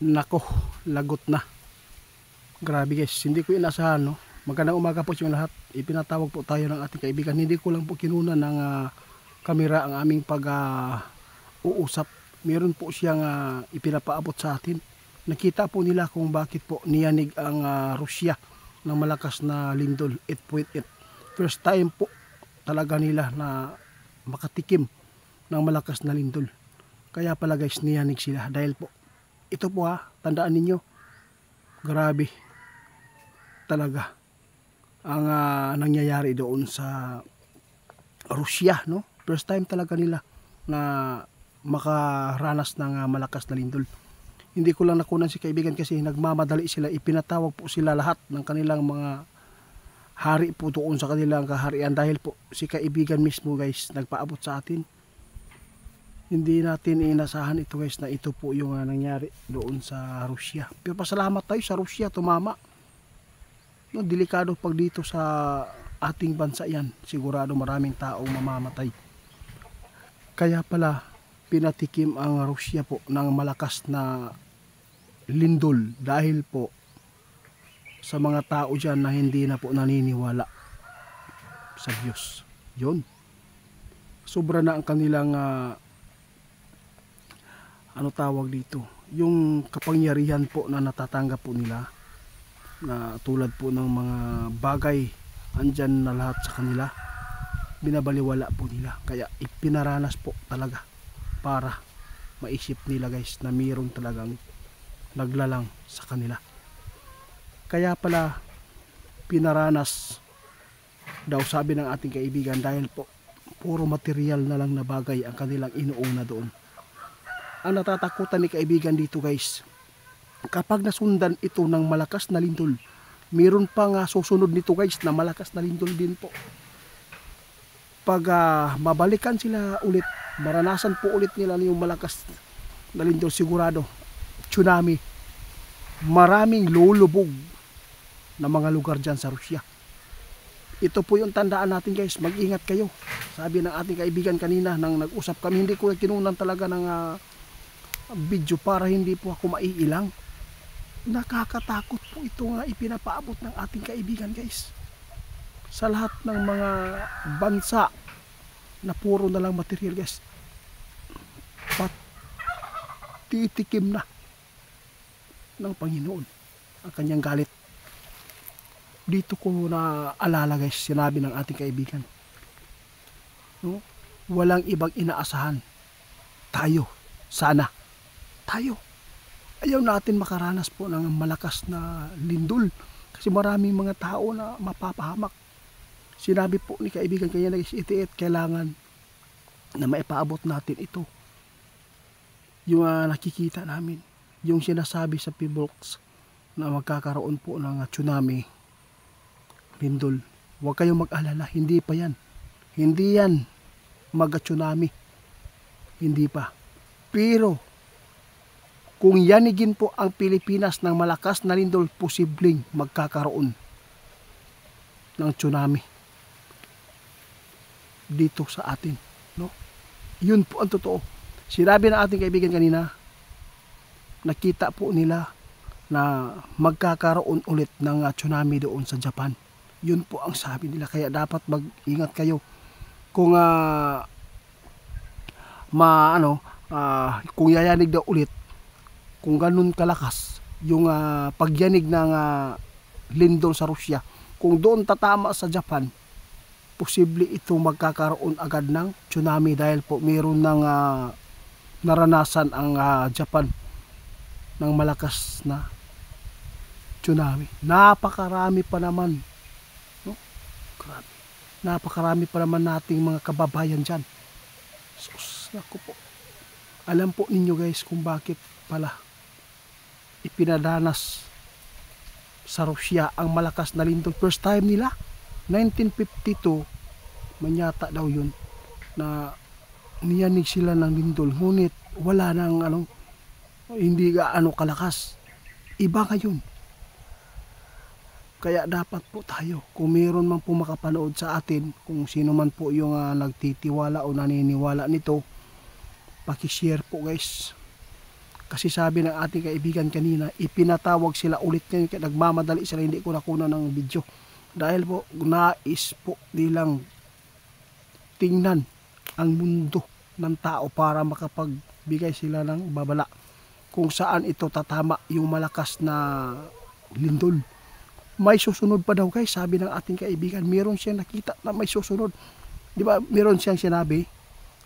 Nako, lagot na. Grabe guys, hindi ko inasahan, no. Magandang umaga po sa lahat. Ipinatawag po tayo ng ating kaibigan. Hindi ko lang po kinuna ng kamera ang aming pag-uusap. Meron po siyang ipinapaabot sa atin. Nakita po nila kung bakit po niyanig ang Rusya ng malakas na lindol 8.8. First time po talaga nila na makatikim ng malakas na lindol. Kaya pala guys, niyanig sila dahil po ito po tandaan ninyo, grabe talaga ang nangyayari doon sa Rusya, no? First time talaga nila na makaranas ng malakas na lindol. Hindi ko lang nakunan si kaibigan kasi nagmamadali sila. Ipinatawag po sila lahat ng kanilang mga hari po doon sa kanilang kaharian dahil po si kaibigan mismo guys nagpaabot sa atin. Hindi natin inasahan ito guys na ito po yung nangyari doon sa Rusya. Pero pasalamat tayo sa Rusya, tumama. No, delikado pag dito sa ating bansa yan. Sigurado maraming taong mamamatay. Kaya pala pinatikim ang Rusya po ng malakas na lindol dahil po sa mga tao dyan na hindi na po naniniwala sa Diyos. Yun. Sobra na ang kanilang ano tawag dito, yung kapangyarihan po na natatanggap po nila na tulad po ng mga bagay andyan na lahat sa kanila, binabaliwala po nila. Kaya ipinaranas po talaga para maisip nila guys na mayroon talagang naglalang sa kanila. Kaya pala pinaranas daw sabi ng ating kaibigan dahil po puro material na lang na bagay ang kanilang inuuna doon. Ang natatakutan ni kaibigan dito guys, kapag nasundan ito ng malakas na lindol, mayroon pang susunod nito guys na malakas na lindol din po. Pag mabalikan sila ulit, maranasan po ulit nila yung malakas na lindol, sigurado tsunami, maraming lulubog na mga lugar dyan sa Rusya. Ito po yung tandaan natin guys, mag-ingat kayo. Sabi ng ating kaibigan kanina nang nag-usap kami, hindi ko kinunan talaga ng video para hindi po ako maiilang. Nakakatakot po ito nga ipinapaabot ng ating kaibigan guys. Sa lahat ng mga bansa na puro na lang material guys, titikim na ng Panginoon ang kanyang galit. Dito ko na alala guys, sinabi ng ating kaibigan, no? Walang ibang inaasahan, tayo sana. Tayo. Ayaw natin makaranas po ng malakas na lindol kasi maraming mga tao na mapapahamak. Sinabi po ni kaibigan kanya na itiit, kailangan na maipaabot natin ito. Yung nakikita namin, yung sinasabi sa P-Box na magkakaroon po ng tsunami, lindol. Huwag kayong mag-alala, hindi pa yan. Hindi yan mag-tsunami. Hindi pa. Pero kung yanigin po ang Pilipinas ng malakas na lindol, posibleng magkakaroon ng tsunami dito sa atin, no? Yun po ang totoo. Sinabi ng ating kaibigan kanina, nakita po nila na magkakaroon ulit ng tsunami doon sa Japan. Yun po ang sabi nila. Kaya dapat mag-ingat kayo kung kung yayanig daw ulit, kung ganun kalakas yung pagyanig ng lindol sa Rusya, kung doon tatama sa Japan, posible itong magkakaroon agad ng tsunami dahil po mayroon ng naranasan ang Japan ng malakas na tsunami. Napakarami pa naman, no? Grabe. Napakarami pa naman nating mga kababayan dyan. Sus, naku po. Alam po ninyo guys kung bakit pala ipinadanas sa Rusya ang malakas na lindol. First time nila, 1952, manyata daw yun, na niyanig sila ng lindol. Ngunit wala nang hindi gaano kalakas. Iba ngayon. Kaya dapat po tayo, kung meron man po makapanood sa atin, kung sino man po yung nagtitiwala o naniniwala nito, pakishare po guys. Kasi sabi ng ating kaibigan kanina, ipinatawag sila ulit ngayon kaya nagmamadali sila, hindi ko nakuna ng video. Dahil po nais po nilang tingnan ang mundo ng tao para makapagbigay sila ng babala kung saan ito tatama yung malakas na lindol. May susunod pa daw guys, sabi ng ating kaibigan, meron siyang nakita na may susunod. Di ba meron siyang sinabi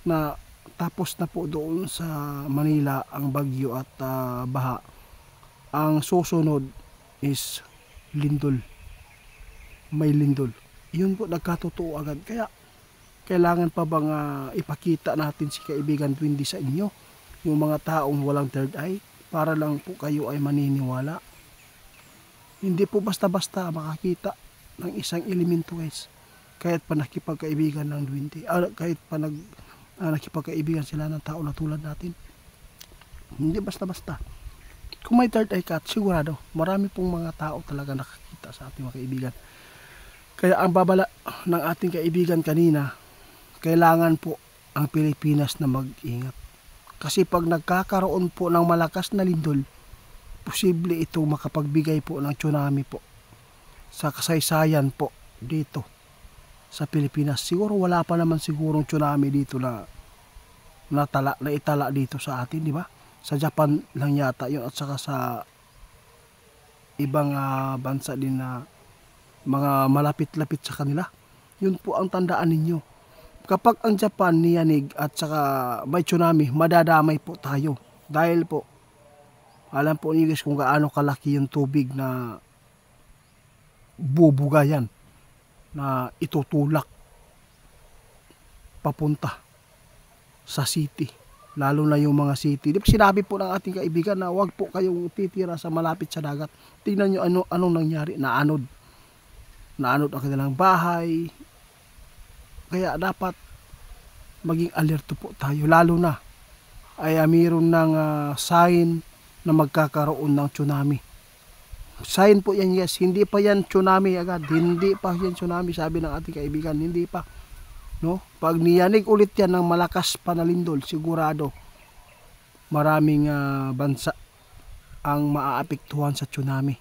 na tapos na po doon sa Manila ang bagyo at baha. Ang susunod is lindol. May lindol. Yun po nagkatotoo agad. Kaya kailangan pa bang ipakita natin si kaibigan Twindy sa inyo, yung mga taong walang third eye, para lang po kayo ay maniniwala. Hindi po basta-basta makakita ng isang elemento guys. Kahit pa nakipagkaibigan ng Twindy, kahit pa nakipagkaibigan sila ng tao na tulad natin. Hindi basta-basta. Kung may third eye ka, sigurado, marami pong mga tao talaga nakakita sa ating mga kaibigan. Kaya ang babala ng ating kaibigan kanina, kailangan po ang Pilipinas na mag-ingat. Kasi pag nagkakaroon po ng malakas na lindol, posible ito makapagbigay po ng tsunami po sa kasaysayan po dito sa Pilipinas. Siguro wala pa naman sigurong tsunami dito na itala dito sa atin, di ba? Sa Japan lang yata yun, at saka sa ibang bansa din na mga malapit-lapit sa kanila. Yun po ang tandaan ninyo. Kapag ang Japan niyanig at saka may tsunami, madadamay po tayo. Dahil po, alam po niyo guys kung gaano kalaki yung tubig na bubuga yan, na itutulak papunta sa city, lalo na yung mga city. Sinabi po ng ating kaibigan na wag po kayong titira sa malapit sa dagat. Tingnan nyo anong nangyari, naanod ang kanilang bahay. Kaya dapat maging alerto po tayo, lalo na ay mayroon ng sign na magkakaroon ng tsunami. Sign po yan guys, hindi pa yan tsunami agad, hindi pa yan tsunami, sabi ng ating kaibigan, hindi pa. No? Pag niyanig ulit yan ng malakas panalindol, sigurado maraming bansa ang maaapektuhan sa tsunami.